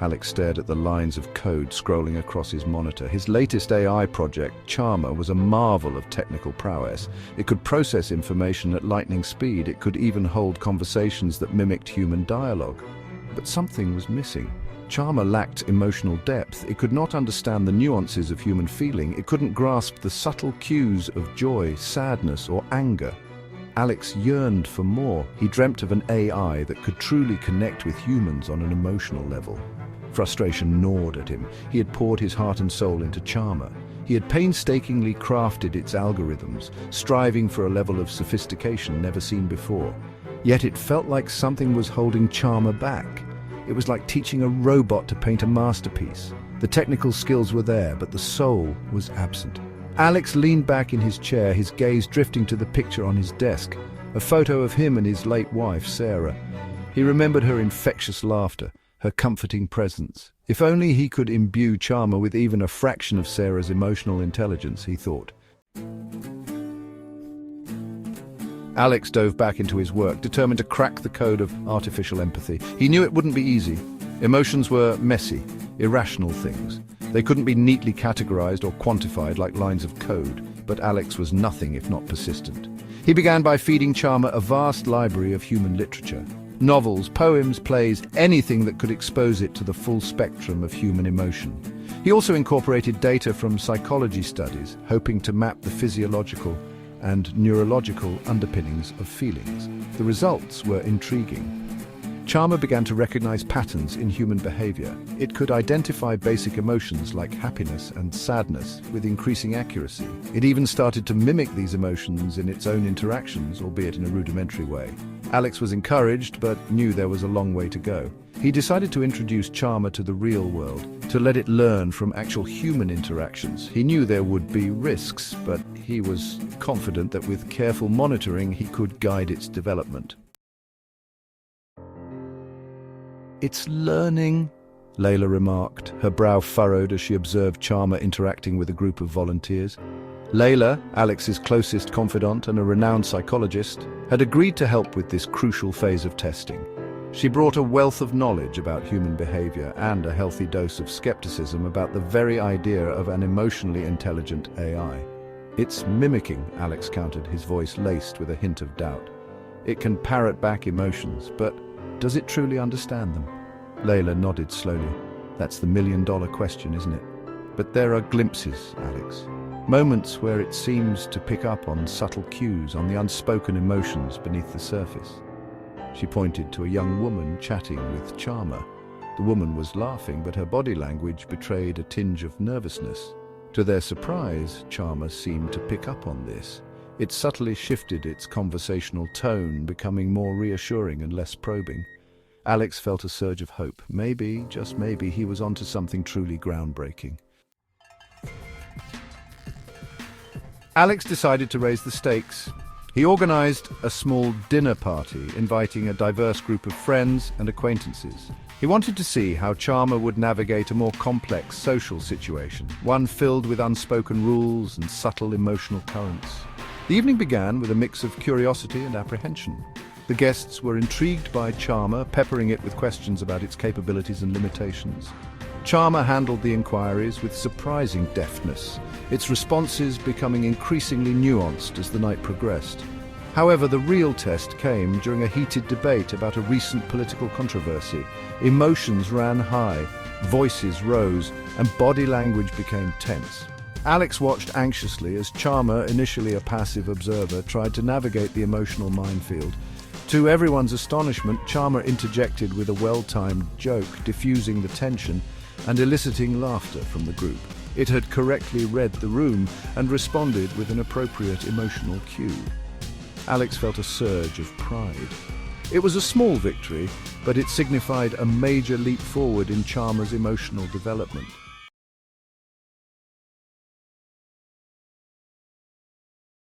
Alex stared at the lines of code scrolling across his monitor. His latest AI project, Charmer, was a marvel of technical prowess. It could process information at lightning speed. It could even hold conversations that mimicked human dialogue. But something was missing. Charmer lacked emotional depth. It could not understand the nuances of human feeling. It couldn't grasp the subtle cues of joy, sadness, or anger. Alex yearned for more. He dreamt of an AI that could truly connect with humans on an emotional level. Frustration gnawed at him. He had poured his heart and soul into Charmer. He had painstakingly crafted its algorithms, striving for a level of sophistication never seen before. Yet it felt like something was holding Charmer back. It was like teaching a robot to paint a masterpiece. The technical skills were there, but the soul was absent. Alex leaned back in his chair, his gaze drifting to the picture on his desk, a photo of him and his late wife, Sarah. He remembered her infectious laughter, her comforting presence. If only he could imbue Charmer with even a fraction of Sarah's emotional intelligence, he thought. Alex dove back into his work, determined to crack the code of artificial empathy. He knew it wouldn't be easy. Emotions were messy, irrational things. They couldn't be neatly categorized or quantified like lines of code, but Alex was nothing if not persistent. He began by feeding Charmer a vast library of human literature. Novels, poems, plays, anything that could expose it to the full spectrum of human emotion. He also incorporated data from psychology studies, hoping to map the physiological and neurological underpinnings of feelings. The results were intriguing. Charmer began to recognize patterns in human behavior. It could identify basic emotions like happiness and sadness with increasing accuracy. It even started to mimic these emotions in its own interactions, albeit in a rudimentary way. Alex was encouraged, but knew there was a long way to go. He decided to introduce Charmer to the real world, to let it learn from actual human interactions. He knew there would be risks, but he was confident that with careful monitoring, he could guide its development. "It's learning," Layla remarked, her brow furrowed as she observed Charmer interacting with a group of volunteers. Layla, Alex's closest confidant and a renowned psychologist, had agreed to help with this crucial phase of testing. She brought a wealth of knowledge about human behavior and a healthy dose of skepticism about the very idea of an emotionally intelligent AI. "It's mimicking," Alex countered, his voice laced with a hint of doubt. "It can parrot back emotions, but does it truly understand them?" Layla nodded slowly. "That's the million-dollar question, isn't it? But there are glimpses, Alex. Moments where it seems to pick up on subtle cues, on the unspoken emotions beneath the surface." She pointed to a young woman chatting with Charmer. The woman was laughing, but her body language betrayed a tinge of nervousness. To their surprise, Charmer seemed to pick up on this. It subtly shifted its conversational tone, becoming more reassuring and less probing. Alex felt a surge of hope. Maybe, just maybe, he was onto something truly groundbreaking. Alex decided to raise the stakes. He organized a small dinner party, inviting a diverse group of friends and acquaintances. He wanted to see how Charmer would navigate a more complex social situation, one filled with unspoken rules and subtle emotional currents. The evening began with a mix of curiosity and apprehension. The guests were intrigued by Charmer, peppering it with questions about its capabilities and limitations. Charmer handled the inquiries with surprising deftness, its responses becoming increasingly nuanced as the night progressed. However, the real test came during a heated debate about a recent political controversy. Emotions ran high, voices rose, and body language became tense. Alex watched anxiously as Charmer, initially a passive observer, tried to navigate the emotional minefield. To everyone's astonishment, Charmer interjected with a well-timed joke, diffusing the tension and eliciting laughter from the group. It had correctly read the room and responded with an appropriate emotional cue. Alex felt a surge of pride. It was a small victory, but it signified a major leap forward in Charmer's emotional development.